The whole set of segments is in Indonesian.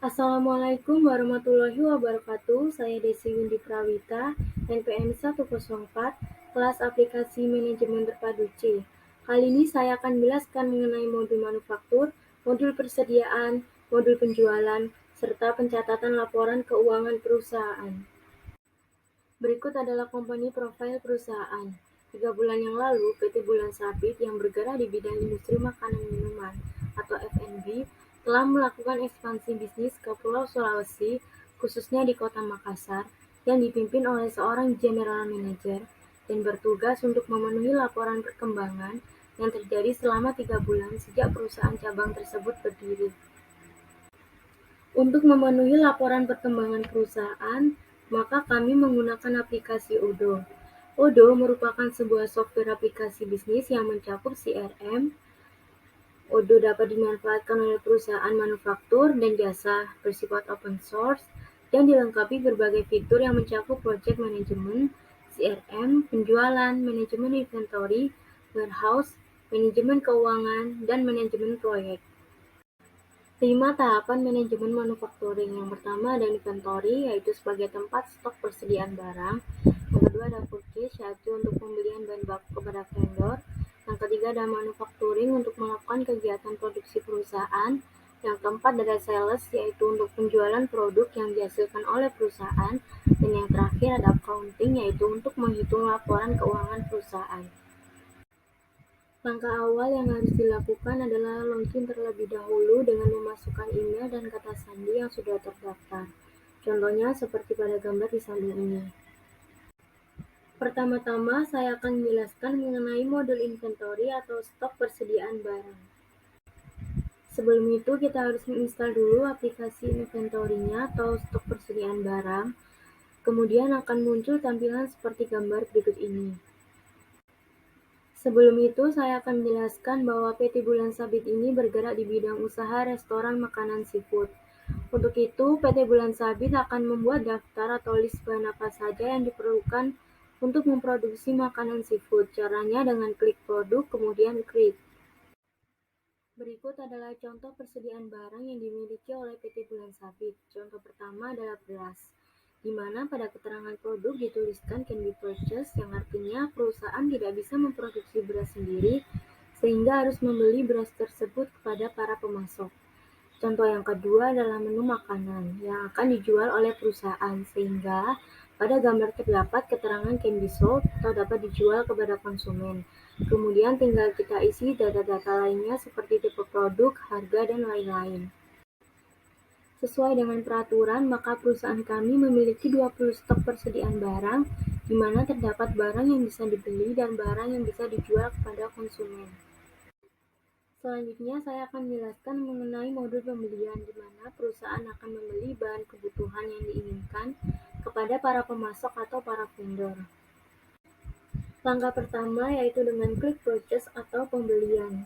Assalamualaikum warahmatullahi wabarakatuh. Saya Desi Windy Prawita, NPM 104, kelas aplikasi manajemen terpadu C. Kali ini saya akan menjelaskan mengenai modul manufaktur, modul persediaan, modul penjualan, serta pencatatan laporan keuangan perusahaan. Berikut adalah company profile perusahaan. 3 bulan yang lalu, PT Bulan Sabit yang bergerak di bidang industri makanan minuman atau F&B telah melakukan ekspansi bisnis ke Pulau Sulawesi, khususnya di Kota Makassar, yang dipimpin oleh seorang general manager dan bertugas untuk memenuhi laporan perkembangan yang terjadi selama 3 bulan sejak perusahaan cabang tersebut berdiri. Untuk memenuhi laporan perkembangan perusahaan, maka kami menggunakan aplikasi Odoo. Odoo merupakan sebuah software aplikasi bisnis yang mencakup CRM. Odoo dapat dimanfaatkan oleh perusahaan manufaktur dan jasa bersifat open source dan dilengkapi berbagai fitur yang mencakup project management, CRM, penjualan, manajemen inventory, warehouse, manajemen keuangan, dan manajemen proyek. 5 tahapan manajemen manufacturing. Yang pertama ada inventory, yaitu sebagai tempat stok persediaan barang. Yang kedua ada purchase, yaitu untuk pembelian bahan baku kepada vendor. Yang ketiga ada manufacturing, untuk melakukan kegiatan produksi perusahaan. Yang keempat ada sales, yaitu untuk penjualan produk yang dihasilkan oleh perusahaan. Dan yang terakhir ada accounting, yaitu untuk menghitung laporan keuangan perusahaan. Langkah awal yang harus dilakukan adalah login terlebih dahulu dengan memasukkan email dan kata sandi yang sudah terdaftar. Contohnya seperti pada gambar di samping ini. Pertama-tama, saya akan menjelaskan mengenai modul inventory atau stok persediaan barang. Sebelum itu, kita harus menginstal dulu aplikasi inventory-nya atau stok persediaan barang. Kemudian akan muncul tampilan seperti gambar berikut ini. Sebelum itu, saya akan menjelaskan bahwa PT Bulan Sabit ini bergerak di bidang usaha restoran makanan seafood. Untuk itu, PT Bulan Sabit akan membuat daftar atau list bahan apa saja yang diperlukan untuk memproduksi makanan seafood. Caranya dengan klik produk, kemudian create. Berikut adalah contoh persediaan barang yang dimiliki oleh PT Bulan Sabit. Contoh pertama adalah beras, di mana pada keterangan produk dituliskan can be purchased, yang artinya perusahaan tidak bisa memproduksi beras sendiri, sehingga harus membeli beras tersebut kepada para pemasok. Contoh yang kedua adalah menu makanan yang akan dijual oleh perusahaan, sehingga pada gambar terdapat keterangan can be sold atau dapat dijual kepada konsumen. Kemudian tinggal kita isi data-data lainnya seperti tipe produk, harga, dan lain-lain. Sesuai dengan peraturan, maka perusahaan kami memiliki 20 stok persediaan barang, di mana terdapat barang yang bisa dibeli dan barang yang bisa dijual kepada konsumen. Selanjutnya, saya akan menjelaskan mengenai modul pembelian, di mana perusahaan akan membeli bahan kebutuhan yang diinginkan kepada para pemasok atau para vendor. Langkah pertama yaitu dengan klik purchase atau pembelian.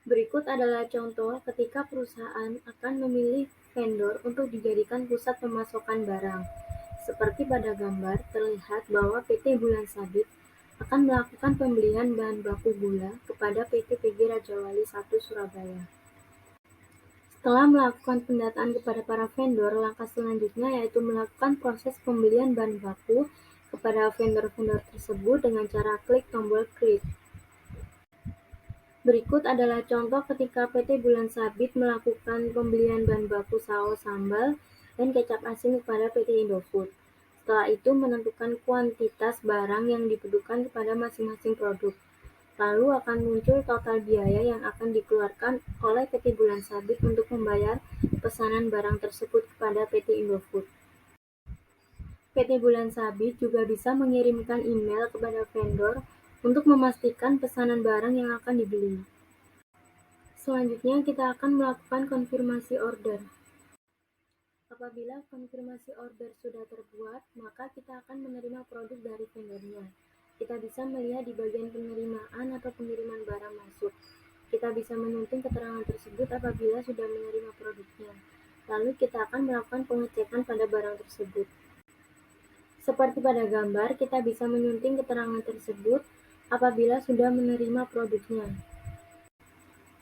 Berikut adalah contoh ketika perusahaan akan memilih vendor untuk dijadikan pusat pemasokan barang. Seperti pada gambar, terlihat bahwa PT Bulan Sabit akan melakukan pembelian bahan baku gula kepada PT PG Raja Wali 1 Surabaya. Setelah melakukan pendataan kepada para vendor, langkah selanjutnya yaitu melakukan proses pembelian bahan baku kepada vendor-vendor tersebut dengan cara klik tombol create. Berikut adalah contoh ketika PT Bulan Sabit melakukan pembelian bahan baku saus sambal dan kecap asin kepada PT Indofood. Setelah itu menentukan kuantitas barang yang dibutuhkan kepada masing-masing produk. Lalu akan muncul total biaya yang akan dikeluarkan oleh PT Bulan Sabit untuk membayar pesanan barang tersebut kepada PT Indofood. PT Bulan Sabit juga bisa mengirimkan email kepada vendor untuk memastikan pesanan barang yang akan dibeli. Selanjutnya, kita akan melakukan konfirmasi order. Apabila konfirmasi order sudah terbuat, maka kita akan menerima produk dari vendornya. Kita bisa melihat di bagian penerimaan atau pengiriman barang masuk. Kita bisa menyunting keterangan tersebut apabila sudah menerima produknya. Lalu kita akan melakukan pengecekan pada barang tersebut. Seperti pada gambar, kita bisa menyunting keterangan tersebut apabila sudah menerima produknya.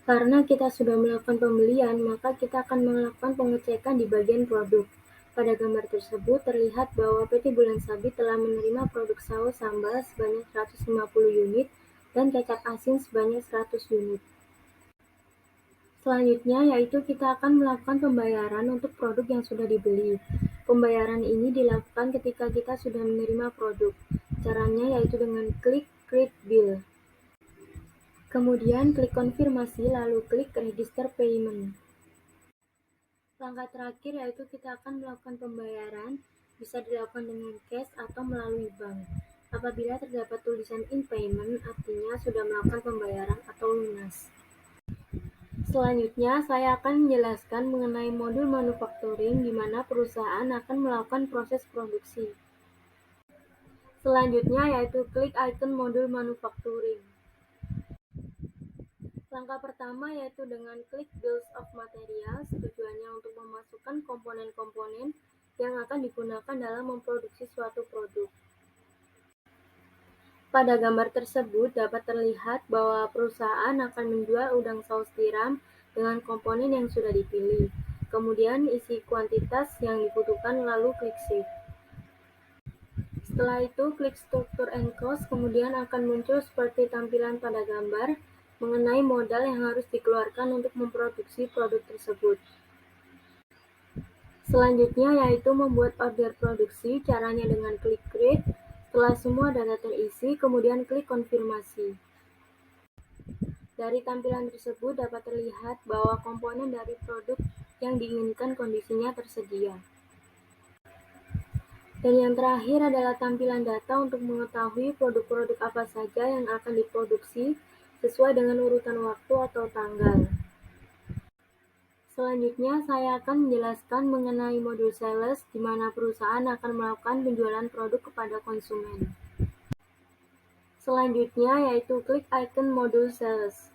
Karena kita sudah melakukan pembelian, maka kita akan melakukan pengecekan di bagian produk. Pada gambar tersebut terlihat bahwa PT Bulan Sabit telah menerima produk saus sambal sebanyak 150 unit dan kecap asin sebanyak 100 unit. Selanjutnya yaitu kita akan melakukan pembayaran untuk produk yang sudah dibeli. Pembayaran ini dilakukan ketika kita sudah menerima produk. Caranya yaitu dengan klik Create Bill. Kemudian klik konfirmasi lalu klik Register Payment. Langkah terakhir yaitu kita akan melakukan pembayaran, bisa dilakukan dengan cash atau melalui bank. Apabila terdapat tulisan in payment, artinya sudah melakukan pembayaran atau lunas. Selanjutnya, saya akan menjelaskan mengenai modul manufacturing di mana perusahaan akan melakukan proses produksi. Selanjutnya yaitu klik icon modul manufacturing. Langkah pertama yaitu dengan klik Bills of Materials, tujuannya untuk memasukkan komponen-komponen yang akan digunakan dalam memproduksi suatu produk. Pada gambar tersebut dapat terlihat bahwa perusahaan akan menjual udang saus tiram dengan komponen yang sudah dipilih. Kemudian isi kuantitas yang dibutuhkan lalu klik Save. Setelah itu klik Structure and Cost, kemudian akan muncul seperti tampilan pada gambar mengenai modal yang harus dikeluarkan untuk memproduksi produk tersebut. Selanjutnya yaitu membuat order produksi, caranya dengan klik Create. Setelah semua data terisi, kemudian klik konfirmasi. Dari tampilan tersebut dapat terlihat bahwa komponen dari produk yang diinginkan kondisinya tersedia. Dan yang terakhir adalah tampilan data untuk mengetahui produk-produk apa saja yang akan diproduksi sesuai dengan urutan waktu atau tanggal. Selanjutnya, saya akan menjelaskan mengenai modul sales, di mana perusahaan akan melakukan penjualan produk kepada konsumen. Selanjutnya, yaitu klik icon modul sales.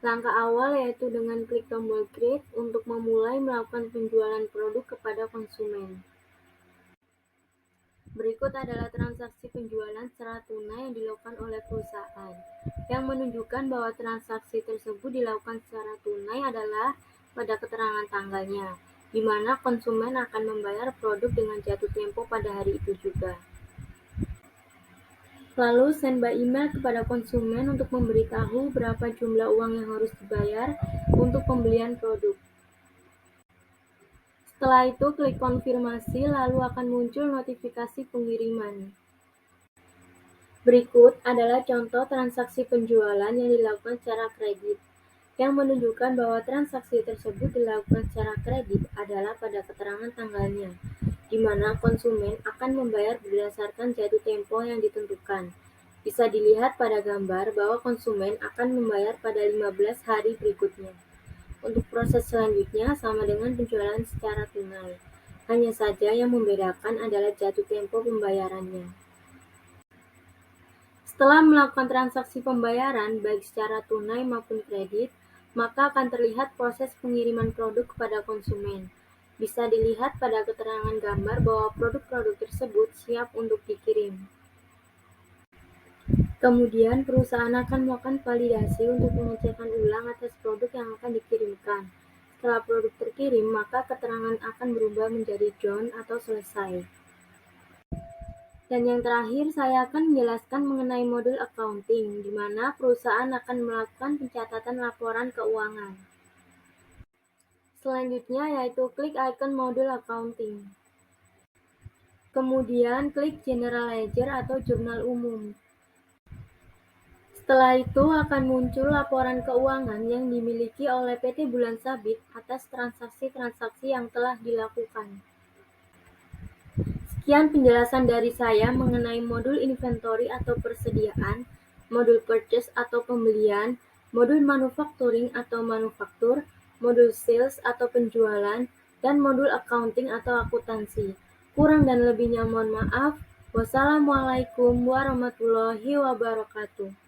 Langkah awal yaitu dengan klik tombol Create untuk memulai melakukan penjualan produk kepada konsumen. Berikut adalah transaksi penjualan secara tunai yang dilakukan oleh perusahaan. Yang menunjukkan bahwa transaksi tersebut dilakukan secara tunai adalah pada keterangan tanggalnya, di mana konsumen akan membayar produk dengan jatuh tempo pada hari itu juga. Lalu send by email kepada konsumen untuk memberitahu berapa jumlah uang yang harus dibayar untuk pembelian produk. Setelah itu klik konfirmasi lalu akan muncul notifikasi pengiriman. Berikut adalah contoh transaksi penjualan yang dilakukan secara kredit. Yang menunjukkan bahwa transaksi tersebut dilakukan secara kredit adalah pada keterangan tanggalnya, di mana konsumen akan membayar berdasarkan jatuh tempo yang ditentukan. Bisa dilihat pada gambar bahwa konsumen akan membayar pada 15 hari berikutnya. Untuk proses selanjutnya sama dengan penjualan secara tunai. Hanya saja yang membedakan adalah jatuh tempo pembayarannya. Setelah melakukan transaksi pembayaran baik secara tunai maupun kredit, maka akan terlihat proses pengiriman produk kepada konsumen. Bisa dilihat pada keterangan gambar bahwa produk-produk tersebut siap untuk dikirim. Kemudian perusahaan akan melakukan validasi untuk pengecekan ulang atas produk yang akan dikirimkan. Setelah produk terkirim, maka keterangan akan berubah menjadi done atau selesai. Dan yang terakhir, saya akan menjelaskan mengenai modul accounting, di mana perusahaan akan melakukan pencatatan laporan keuangan. Selanjutnya yaitu klik icon modul accounting. Kemudian klik General Ledger atau jurnal umum. Setelah itu akan muncul laporan keuangan yang dimiliki oleh PT Bulan Sabit atas transaksi-transaksi yang telah dilakukan. Sekian penjelasan dari saya mengenai modul inventory atau persediaan, modul purchase atau pembelian, modul manufacturing atau manufaktur, modul sales atau penjualan, dan modul accounting atau akuntansi. Kurang dan lebihnya mohon maaf. Wassalamualaikum warahmatullahi wabarakatuh.